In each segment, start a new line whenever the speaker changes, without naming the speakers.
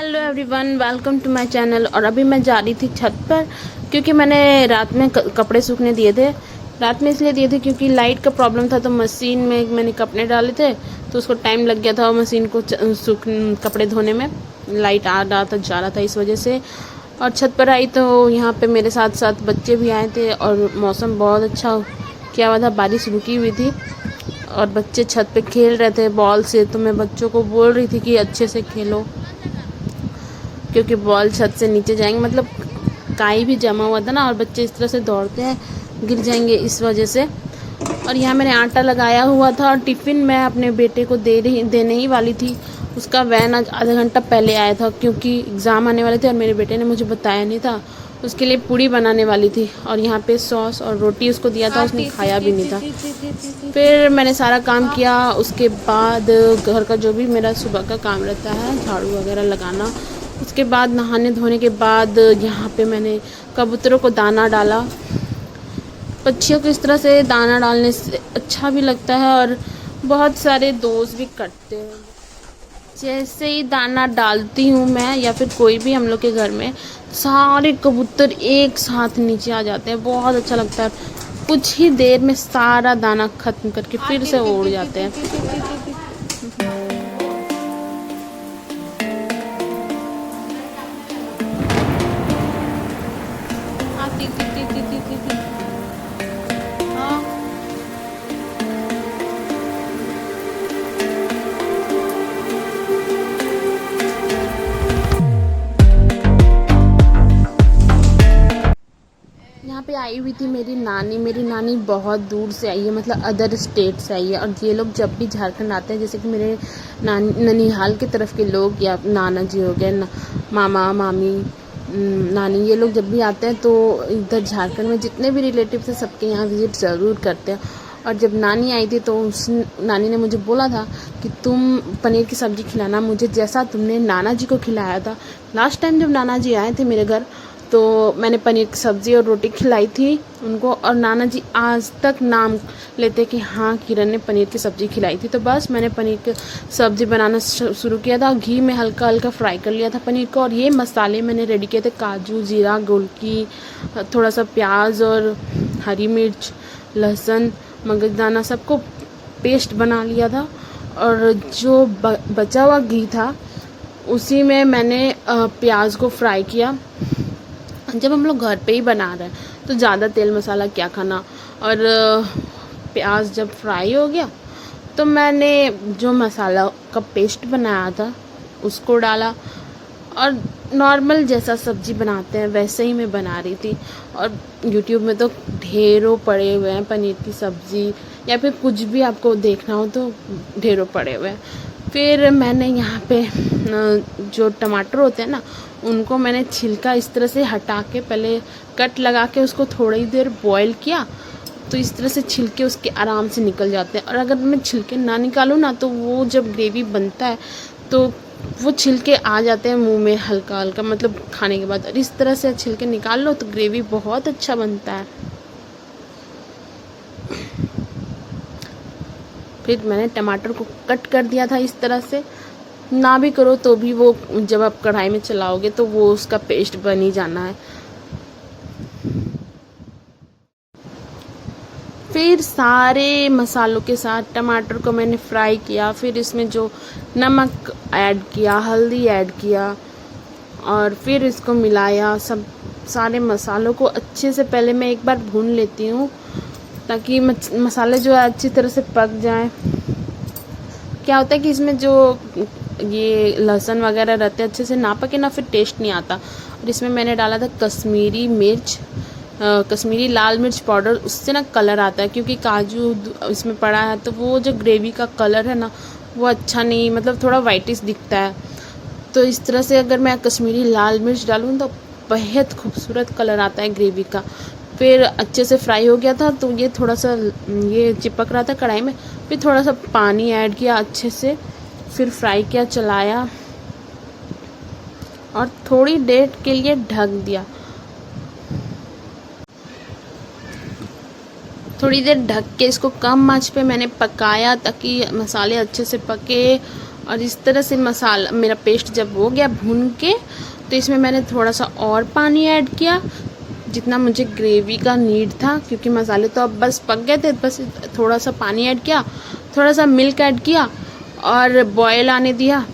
Hello everyone, welcome to my channel. और अभी मैं जा रही थी छत पर क्योंकि मैंने रात में कपड़े सूखने दिए थे। रात में इसलिए दिए थे क्योंकि लाइट का प्रॉब्लम था, तो मशीन में मैंने कपड़े डाले थे तो उसको टाइम लग गया था मशीन को कपड़े धोने में। लाइट आ रहा था, जा रहा था, इस वजह से। और छत पर आई तो यहाँ पे मेरे साथ साथ बच्चे भी आए थे और मौसम बहुत अच्छा किया हुआ था, बारिश रुकी हुई थी और बच्चे छत पे खेल रहे थे बॉल से। तो मैं बच्चों को बोल रही थी कि अच्छे से खेलो क्योंकि बॉल छत से नीचे जाएंगे, मतलब काई भी जमा हुआ था ना और बच्चे इस तरह से दौड़ते हैं, गिर जाएंगे इस वजह से। और यहाँ मैंने आटा लगाया हुआ था और टिफ़िन मैं अपने बेटे को देने ही वाली थी। उसका वैन आज आधा घंटा पहले आया था क्योंकि एग्ज़ाम आने वाले थे और मेरे बेटे ने मुझे बताया नहीं था। उसके लिए पूड़ी बनाने वाली थी और यहाँ पे सॉस और रोटी उसको दिया था, उसने खाया भी नहीं था। फिर मैंने सारा काम किया। उसके बाद घर का जो भी मेरा सुबह का काम रहता है, झाड़ू वगैरह लगाना, उसके बाद नहाने धोने के बाद यहाँ पे मैंने कबूतरों को दाना डाला। पक्षियों को इस तरह से दाना डालने से अच्छा भी लगता है और बहुत सारे दोस्त भी कटते हैं। जैसे ही दाना डालती हूँ मैं या फिर कोई भी हम लोग के घर में, सारे कबूतर एक साथ नीचे आ जाते हैं, बहुत अच्छा लगता है। कुछ ही देर में सारा दाना खत्म करके फिर से उड़ जाते हैं। यहाँ पे आई हुई थी मेरी नानी बहुत दूर से आई है, मतलब अदर स्टेट से आई है। और ये लोग जब भी झारखंड आते हैं, जैसे कि मेरे ननिहाल के तरफ के लोग या नाना जी हो गए, मामा मामी, नानी, ये लोग जब भी आते हैं तो इधर झारखंड में जितने भी रिलेटिव्स हैं सबके यहाँ विज़िट ज़रूर करते हैं। और जब नानी आई थी तो उस नानी ने मुझे बोला था कि तुम पनीर की सब्ज़ी खिलाना मुझे, जैसा तुमने नाना जी को खिलाया था लास्ट टाइम जब नाना जी आए थे मेरे घर। तो मैंने पनीर की सब्ज़ी और रोटी खिलाई थी उनको और नाना जी आज तक नाम लेते कि हाँ, किरण ने पनीर की सब्ज़ी खिलाई थी। तो बस मैंने पनीर की सब्ज़ी बनाना शुरू किया था। घी में हल्का हल्का फ्राई कर लिया था पनीर को और ये मसाले मैंने रेडी किए थे, काजू, जीरा, गोलकी, थोड़ा सा प्याज और हरी मिर्च, लहसुन, मगजदाना, सबको पेस्ट बना लिया था। और जो बचा हुआ घी था उसी में मैंने प्याज को फ्राई किया। जब हम लोग घर पे ही बना रहे हैं तो ज़्यादा तेल मसाला क्या खाना। और प्याज जब फ्राई हो गया तो मैंने जो मसाला का पेस्ट बनाया था उसको डाला और नॉर्मल जैसा सब्ज़ी बनाते हैं वैसे ही मैं बना रही थी। और यूट्यूब में तो ढेरों पड़े हुए हैं पनीर की सब्ज़ी, या फिर कुछ भी आपको देखना हो तो ढेरों पड़े हुए हैं। फिर मैंने यहाँ पे जो टमाटर होते हैं ना, उनको मैंने छिलका इस तरह से हटा के पहले कट लगा के उसको थोड़ी देर बॉईल किया, तो इस तरह से छिलके उसके आराम से निकल जाते हैं। और अगर मैं छिलके ना निकालूँ ना तो वो जब ग्रेवी बनता है तो वो छिलके आ जाते हैं मुंह में हल्का हल्का, मतलब खाने के बाद। और इस तरह से छिलके निकाल लो तो ग्रेवी बहुत अच्छा बनता है। फिर मैंने टमाटर को कट कर दिया था इस तरह से, ना भी करो तो भी वो जब आप कढ़ाई में चलाओगे तो वो उसका पेस्ट बन ही जाना है। फिर सारे मसालों के साथ टमाटर को मैंने फ्राई किया। फिर इसमें जो नमक ऐड किया, हल्दी ऐड किया और फिर इसको मिलाया। सब सारे मसालों को अच्छे से पहले मैं एक बार भून लेती हूँ ताकि मसाले जो है अच्छी तरह से पक जाएं। क्या होता है कि इसमें जो ये लहसुन वगैरह रहते हैं अच्छे से ना पके ना, फिर टेस्ट नहीं आता। और इसमें मैंने डाला था कश्मीरी मिर्च, कश्मीरी लाल मिर्च पाउडर, उससे ना कलर आता है क्योंकि काजू इसमें पड़ा है तो वो जो ग्रेवी का कलर है ना वो अच्छा नहीं, मतलब थोड़ा वाइटिश दिखता है। तो इस तरह से अगर मैं कश्मीरी लाल मिर्च डालूँ तो बेहद खूबसूरत कलर आता है ग्रेवी का। फिर अच्छे से फ्राई हो गया था तो ये थोड़ा सा ये चिपक रहा था कढ़ाई में, फिर थोड़ा सा पानी ऐड किया अच्छे से, फिर फ्राई किया, चलाया और थोड़ी देर के लिए ढक दिया। थोड़ी देर ढक के इसको कम आंच पे मैंने पकाया ताकि मसाले अच्छे से पके और इस तरह से मसाला मेरा पेस्ट जब हो गया भून के, तो इसमें मैंने थोड़ा सा और पानी ऐड किया जितना मुझे ग्रेवी का नीड था, क्योंकि मसाले तो अब बस पक गए थे। बस थोड़ा सा पानी ऐड किया, थोड़ा सा मिल्क ऐड किया और बॉयल आने दिया।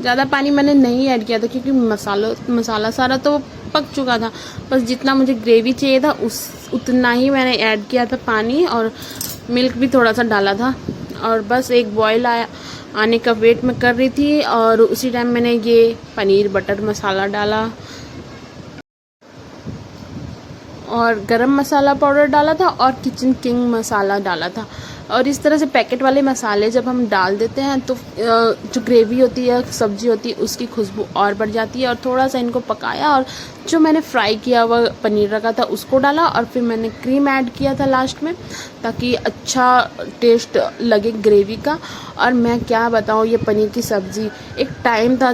ज़्यादा पानी मैंने नहीं ऐड किया था क्योंकि मसाला सारा तो पक चुका था। बस जितना मुझे ग्रेवी चाहिए था उतना ही मैंने ऐड किया था पानी, और मिल्क भी थोड़ा सा डाला था। और बस एक बॉयल आने का वेट मैं कर रही थी, और उसी टाइम मैंने ये पनीर बटर मसाला डाला और गरम मसाला पाउडर डाला था और किचन किंग मसाला डाला था। और इस तरह से पैकेट वाले मसाले जब हम डाल देते हैं तो जो ग्रेवी होती है, सब्जी होती है, उसकी खुशबू और बढ़ जाती है। और थोड़ा सा इनको पकाया, और जो मैंने फ्राई किया हुआ पनीर रखा था उसको डाला, और फिर मैंने क्रीम ऐड किया था लास्ट में, ताकि अच्छा टेस्ट लगे ग्रेवी का। और मैं क्या बताऊँ, ये पनीर की सब्ज़ी एक टाइम था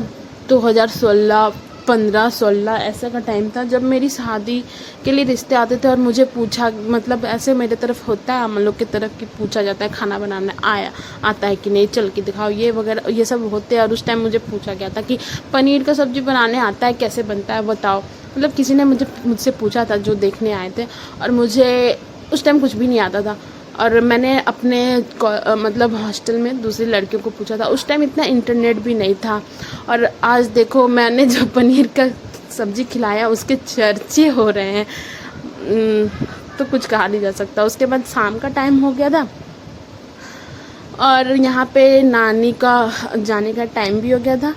2016 15-16 ऐसा का टाइम था जब मेरी शादी के लिए रिश्ते आते थे, और मुझे पूछा, मतलब ऐसे मेरे तरफ होता है, हम लोग की तरफ की पूछा जाता है खाना बनाना आता है कि नहीं, चल के दिखाओ, ये वगैरह ये सब होते हैं। और उस टाइम मुझे पूछा गया था कि पनीर का सब्ज़ी बनाने आता है, कैसे बनता है बताओ। मतलब किसी ने मुझसे पूछा था जो देखने आए थे, और मुझे उस टाइम कुछ भी नहीं आता था। और मैंने अपने मतलब हॉस्टल में दूसरी लड़कियों को पूछा था, उस टाइम इतना इंटरनेट भी नहीं था। और आज देखो मैंने जो पनीर का सब्ज़ी खिलाया उसके चर्चे हो रहे हैं, तो कुछ कहा नहीं जा सकता। उसके बाद शाम का टाइम हो गया था, और यहाँ पे नानी का जाने का टाइम भी हो गया था।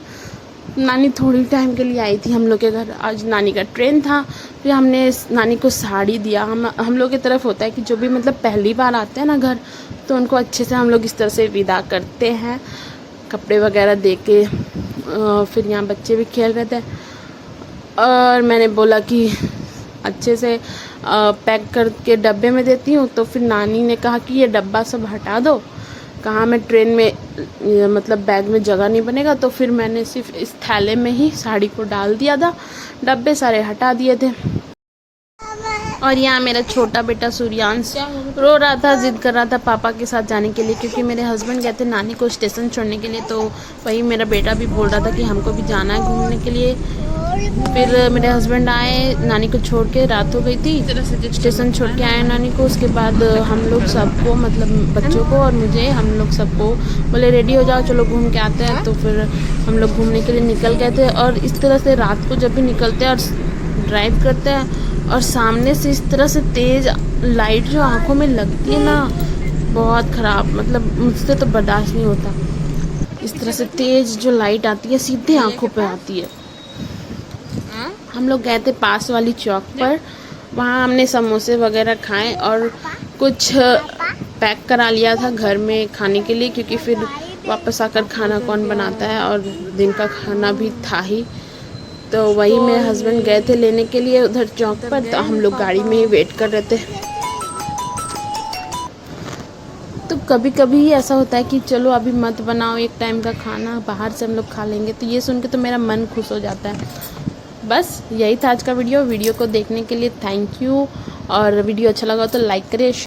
नानी थोड़ी टाइम के लिए आई थी हम लोग के घर, आज नानी का ट्रेन था। फिर हमने नानी को साड़ी दिया। हम लोग की तरफ होता है कि जो भी मतलब पहली बार आते हैं ना घर, तो उनको अच्छे से हम लोग इस तरह से विदा करते हैं, कपड़े वगैरह दे के। फिर यहाँ बच्चे भी खेल रहे थे, और मैंने बोला कि अच्छे से पैक करके डब्बे में देती हूँ। तो फिर नानी ने कहा कि ये डब्बा सब हटा दो, कहाँ मैं ट्रेन में मतलब बैग में जगह नहीं बनेगा। तो फिर मैंने सिर्फ इस थैले में ही साड़ी को डाल दिया था, डब्बे सारे हटा दिए थे। और यहाँ मेरा छोटा बेटा सूर्यांश रो रहा था, जिद कर रहा था पापा के साथ जाने के लिए, क्योंकि मेरे हस्बैंड गए थे नानी को स्टेशन छोड़ने के लिए। तो वही मेरा बेटा भी बोल रहा था कि हमको भी जाना है घूमने के लिए। फिर मेरे हस्बैंड आए, नानी को छोड़ के, रात हो गई थी, स्टेशन छोड़ के आए नानी को। उसके बाद हम लोग सबको, मतलब बच्चों को और मुझे, हम लोग सबको बोले रेडी हो जाओ, चलो घूम के आते हैं। तो फिर हम लोग घूमने के लिए निकल गए थे। और इस तरह से रात को जब भी निकलते हैं और ड्राइव करते हैं, और सामने से इस तरह से तेज़ लाइट जो आँखों में लगती है ना, बहुत ख़राब, मतलब मुझसे तो बर्दाश्त नहीं होता। इस तरह से तेज़ जो लाइट आती है सीधे आँखों पे आती है। हम लोग गए थे पास वाली चौक पर, वहाँ हमने समोसे वगैरह खाए और कुछ पैक करा लिया था घर में खाने के लिए, क्योंकि फिर वापस आकर खाना कौन बनाता है, और दिन का खाना भी था ही। तो वही मेरे हस्बैंड गए थे लेने के लिए उधर चौक पर, तो हम लोग गाड़ी में ही वेट कर रहे थे। तो कभी कभी ऐसा होता है कि चलो अभी मत बनाओ एक टाइम का खाना, बाहर से हम लोग खा लेंगे। तो ये सुन के तो मेरा मन खुश हो जाता है। बस यही था आज का वीडियो को देखने के लिए थैंक यू। और वीडियो अच्छा लगा तो लाइक करें।